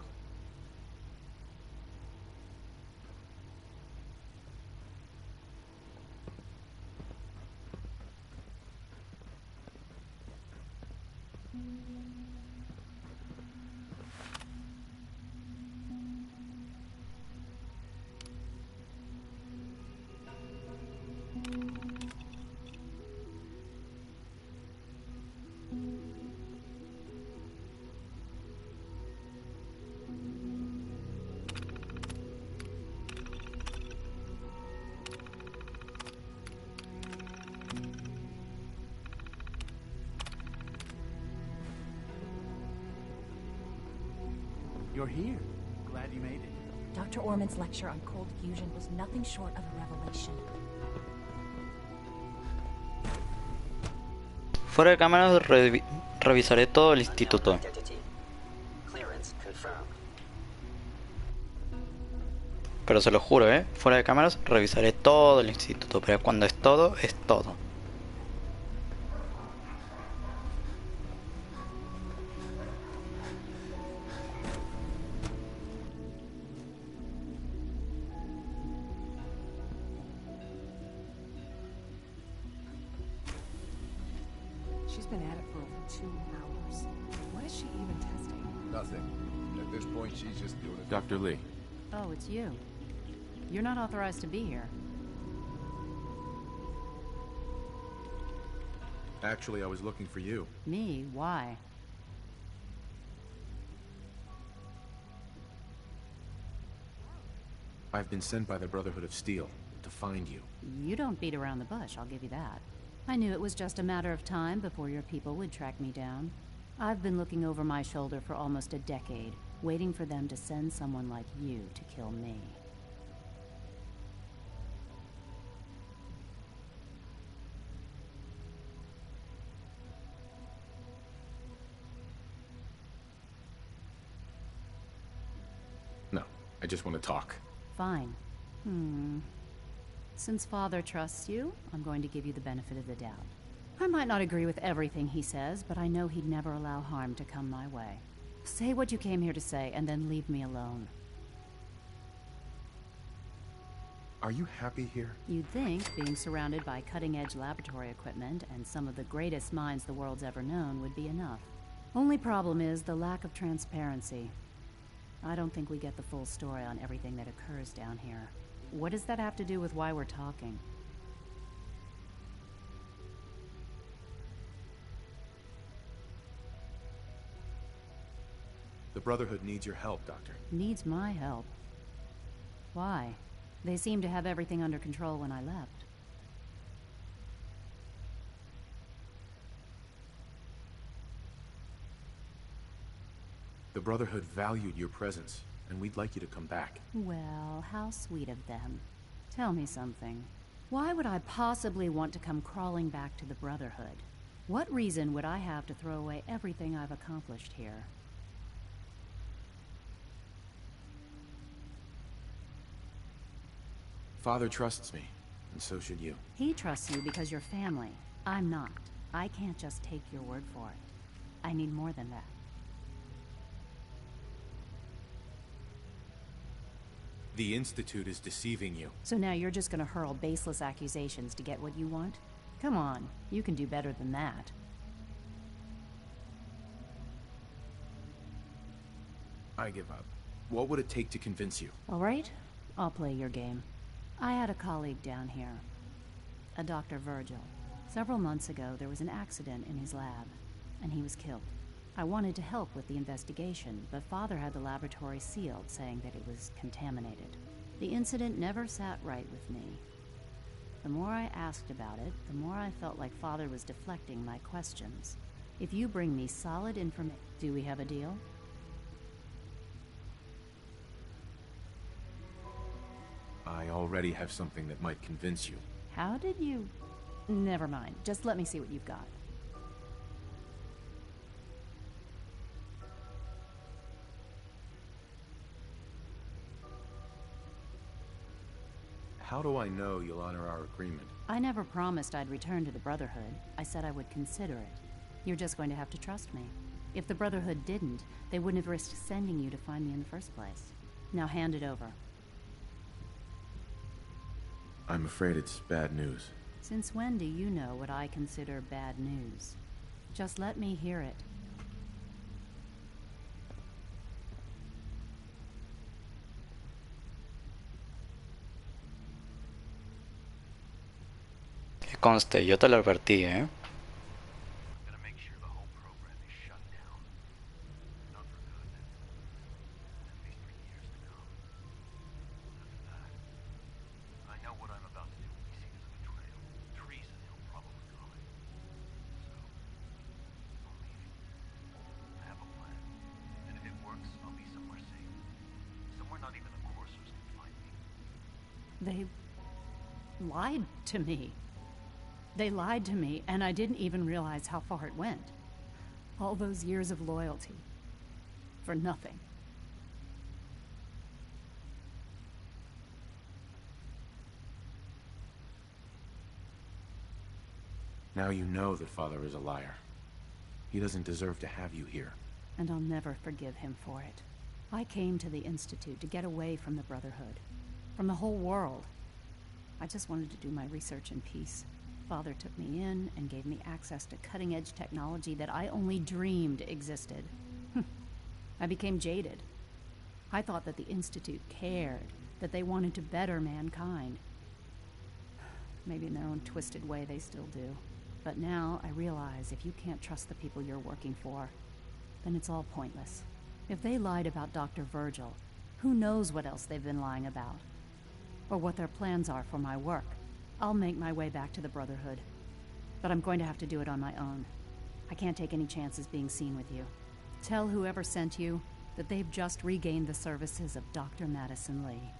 You're here. Glad you made it. Dr. Orman's lecture on cold fusion was nothing short of a revelation. Fuera de cámaras revisaré todo el instituto. Pero se lo juro, fuera de cámaras revisaré todo el instituto, pero cuando es todo, es todo. She's been at it for over 2 hours. What is she even testing? Nothing. At this point, she's just doing it. Dr. Lee. Oh, it's you. You're not authorized to be here. Actually, I was looking for you. Me? Why? I've been sent by the Brotherhood of Steel to find you. You don't beat around the bush, I'll give you that. I knew it was just a matter of time before your people would track me down. I've been looking over my shoulder for almost a decade, waiting for them to send someone like you to kill me. No, I just want to talk. Fine. Since Father trusts you, I'm going to give you the benefit of the doubt. I might not agree with everything he says, but I know he'd never allow harm to come my way. Say what you came here to say, and then leave me alone. Are you happy here? You'd think being surrounded by cutting-edge laboratory equipment and some of the greatest minds the world's ever known would be enough. Only problem is the lack of transparency. I don't think we get the full story on everything that occurs down here. What does that have to do with why we're talking? The Brotherhood needs your help, Doctor. Needs my help. Why? They seemed to have everything under control when I left. The Brotherhood valued your presence, and we'd like you to come back. Well, how sweet of them. Tell me something. Why would I possibly want to come crawling back to the Brotherhood? What reason would I have to throw away everything I've accomplished here? Father trusts me, and so should you. He trusts you because you're family. I'm not. I can't just take your word for it. I need more than that. The Institute is deceiving you. So now you're just gonna hurl baseless accusations to get what you want? Come on, you can do better than that. I give up. What would it take to convince you? All right, I'll play your game. I had a colleague down here, a Dr. Virgil. Several months ago, there was an accident in his lab, and he was killed. I wanted to help with the investigation, but Father had the laboratory sealed, saying that it was contaminated. The incident never sat right with me. The more I asked about it, the more I felt like Father was deflecting my questions. If you bring me solid information, do we have a deal? I already have something that might convince you. How did you... Never mind. Just let me see what you've got. How do I know you'll honor our agreement? I never promised I'd return to the Brotherhood. I said I would consider it. You're just going to have to trust me. If the Brotherhood didn't, they wouldn't have risked sending you to find me in the first place. Now hand it over. I'm afraid it's bad news. Since when do you know what I consider bad news? Just let me hear it. Que conste, yo te lo advertí, ¿eh? They lied to me. They lied to me, and I didn't even realize how far it went. All those years of loyalty. For nothing. Now you know that Father is a liar. He doesn't deserve to have you here. And I'll never forgive him for it. I came to the Institute to get away from the Brotherhood. From the whole world. I just wanted to do my research in peace. Father took me in and gave me access to cutting-edge technology that I only dreamed existed. I became jaded. I thought that the Institute cared, that they wanted to better mankind. Maybe in their own twisted way they still do. But now I realize if you can't trust the people you're working for, then it's all pointless. If they lied about Dr. Virgil, who knows what else they've been lying about? Or what their plans are for my work. I'll make my way back to the Brotherhood. But I'm going to have to do it on my own. I can't take any chances being seen with you. Tell whoever sent you that they've just regained the services of Dr. Madison Lee.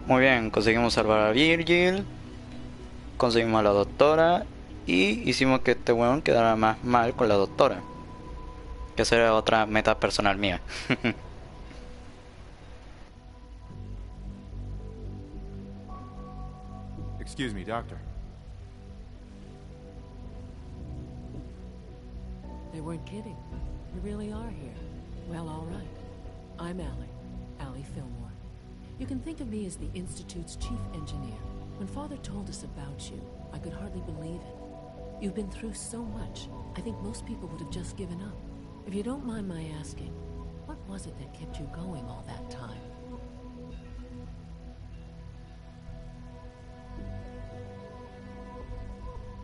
Muy bien, conseguimos salvar a Virgil, conseguimos a la doctora y hicimos que este weón quedara más mal con la doctora. Que esa era otra meta personal mía. Excuse me, Doctor. They weren't kidding. You really are here. Well, all right. I'm Allie Fillmore. You can think of me as the Institute's chief engineer. When Father told us about you, I could hardly believe it. You've been through so much, I think most people would have just given up. If you don't mind my asking, what was it that kept you going all that time?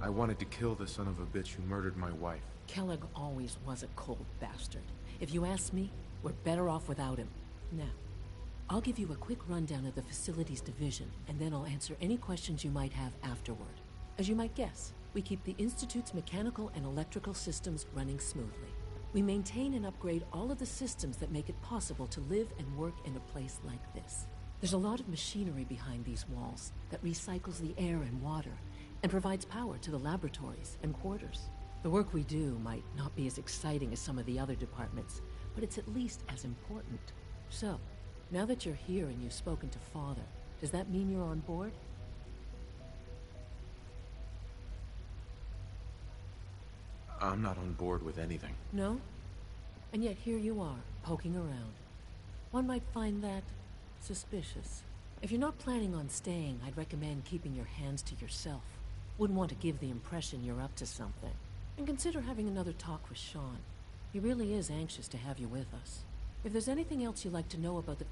I wanted to kill the son of a bitch who murdered my wife. Kellogg always was a cold bastard. If you ask me, we're better off without him. Now, I'll give you a quick rundown of the Facilities Division, and then I'll answer any questions you might have afterward. As you might guess, we keep the Institute's mechanical and electrical systems running smoothly. We maintain and upgrade all of the systems that make it possible to live and work in a place like this. There's a lot of machinery behind these walls that recycles the air and water, and provides power to the laboratories and quarters. The work we do might not be as exciting as some of the other departments, but it's at least as important. So, now that you're here and you've spoken to Father, does that mean you're on board? I'm not on board with anything. No? And yet here you are, poking around. One might find that suspicious. If you're not planning on staying, I'd recommend keeping your hands to yourself. Wouldn't want to give the impression you're up to something. And consider having another talk with Sean. He really is anxious to have you with us. If there's anything else you'd like to know about the...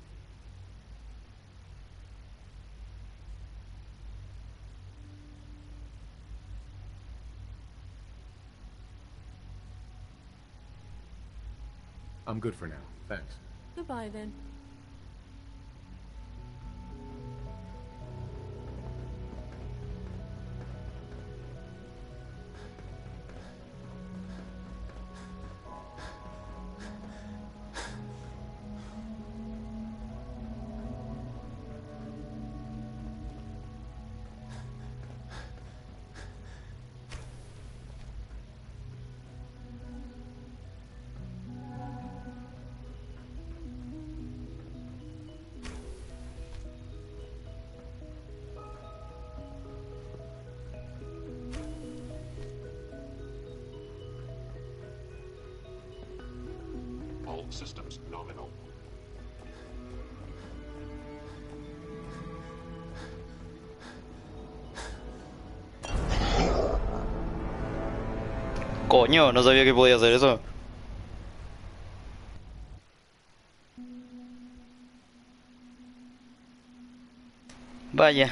I'm good for now, thanks. Goodbye, then. systems nominal. Coño, no sabía que podía hacer eso. Vaya.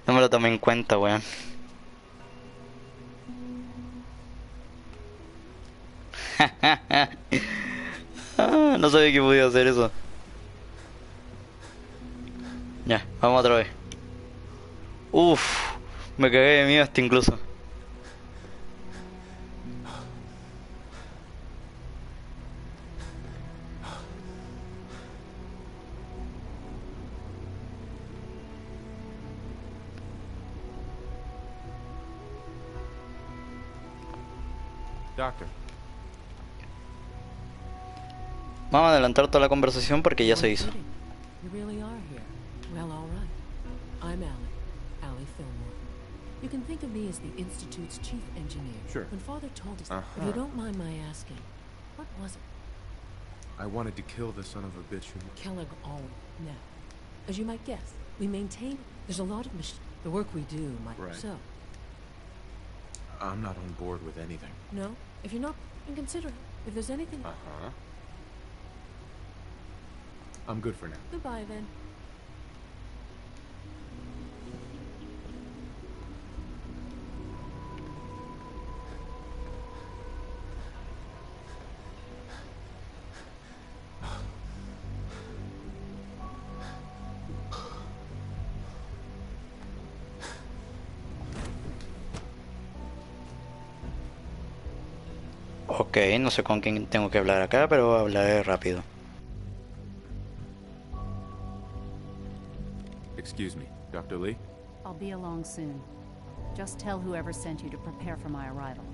No me lo tomé en cuenta, weón. Ah, no sabía que podía hacer eso. Ya, vamos otra vez. Uf, me cagué de miedo hasta incluso. Doctor. Vamos a adelantar toda la conversación porque ya se hizo. You really are here. Well, all right. I'm Allie Fillmore. You can think of me as the Institute's chief engineer. Sure. When Father told us, if you don't mind my asking, what was it? I wanted to kill the son of a bitch who... Kellogg all. Now, as you might guess, we maintain. There's a lot of the work we do, might. Right. So. I'm not on board with anything. No, if you're not, then consider it. If there's anything. I'm good for now. Goodbye then. Ok, no sé con quién tengo que hablar acá, pero hablaré rápido. Excuse me, Dr. Lee? I'll be along soon. Just tell whoever sent you to prepare for my arrival.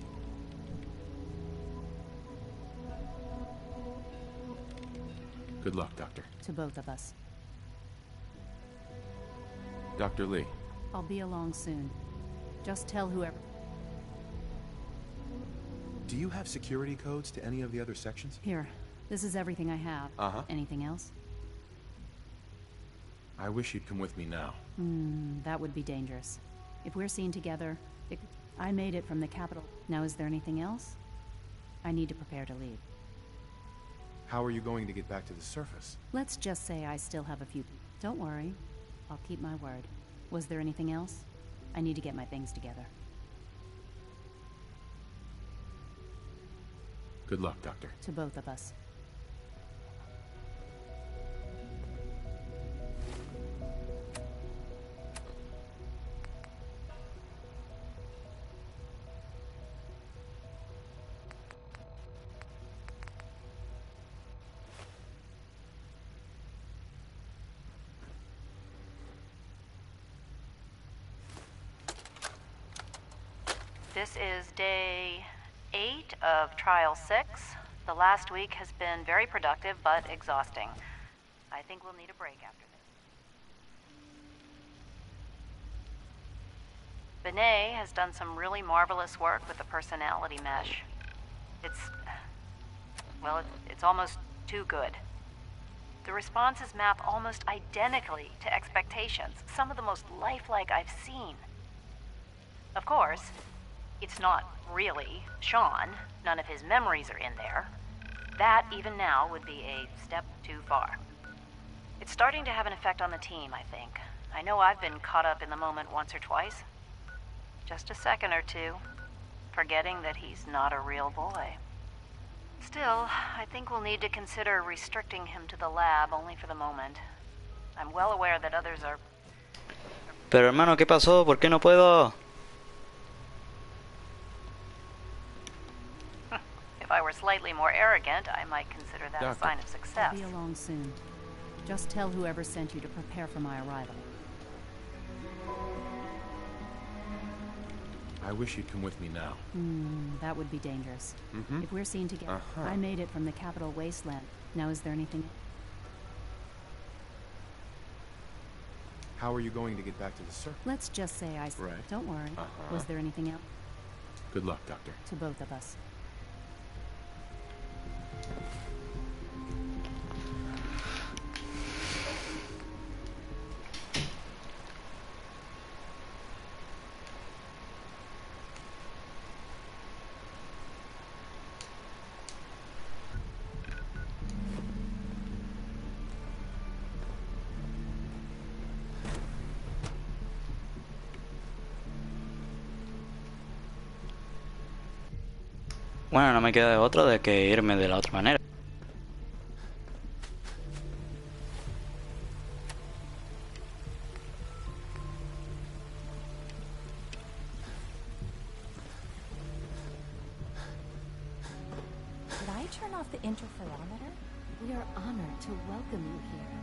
Good luck, Doctor. To both of us. Dr. Lee. I'll be along soon. Just tell whoever... Do you have security codes to any of the other sections? Here, this is everything I have. Anything else? I wish you'd come with me now. That would be dangerous. If we're seen together, I made it from the capital. Now, is there anything else? I need to prepare to leave. How are you going to get back to the surface? Let's just say I still have a few... Don't worry. I'll keep my word. Was there anything else? I need to get my things together. Good luck, Doctor. To both of us. This is day 8 of Trial 6. The last week has been very productive, but exhausting. I think we'll need a break after this. Binet has done some really marvelous work with the personality mesh. It's almost too good. The responses map almost identically to expectations, some of the most lifelike I've seen. Of course, it's not really Sean. None of his memories are in there. That, even now, would be a step too far. It's starting to have an effect on the team, I think. I know I've been caught up in the moment once or twice. Just a second or two, forgetting that he's not a real boy. Still, I think we'll need to consider restricting him to the lab only for the moment. I'm well aware that others are... Pero hermano, ¿qué pasó? ¿Por qué no puedo? If I were slightly more arrogant, I might consider that a sign of success. I'll be along soon. Just tell whoever sent you to prepare for my arrival. I wish you'd come with me now. That would be dangerous. If we're seen together, I made it from the capital wasteland. Now, is there anything? How are you going to get back to the surface? Let's just say I... Right. Don't worry. Was there anything else? Good luck, Doctor. To both of us. Bueno, no me queda de otra de que irme de la otra manera. Did I turn off the interferometer? We are honored to welcome you here.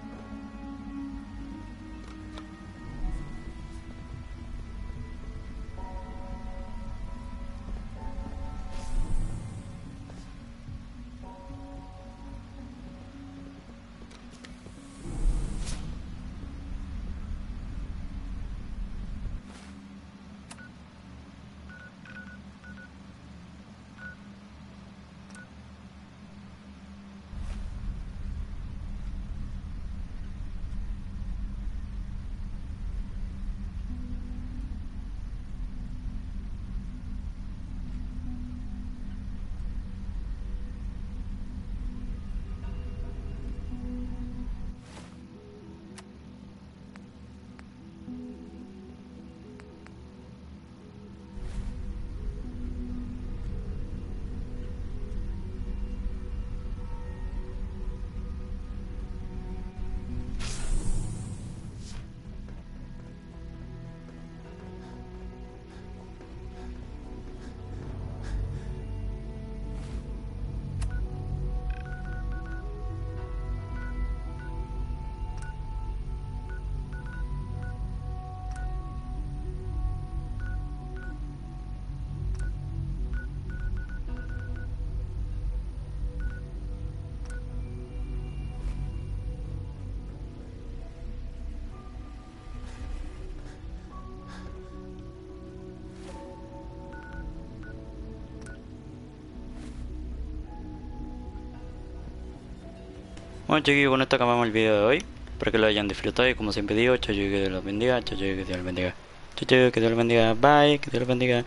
Bueno chiquillos, con esto acabamos el video de hoy. Espero que lo hayan disfrutado y como siempre digo, chao, que Dios los bendiga, chao, que Dios los bendiga. Chao, que Dios los bendiga, bye, que Dios los bendiga.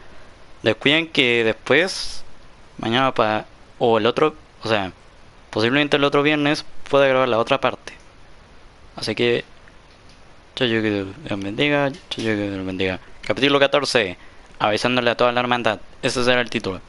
Descuiden que después, mañana o el otro, o sea, posiblemente el otro viernes pueda grabar la otra parte. Así que, chao, que Dios los bendiga, chao, que Dios los bendiga. Capítulo 14, avisándole a toda la hermandad, ese será el título.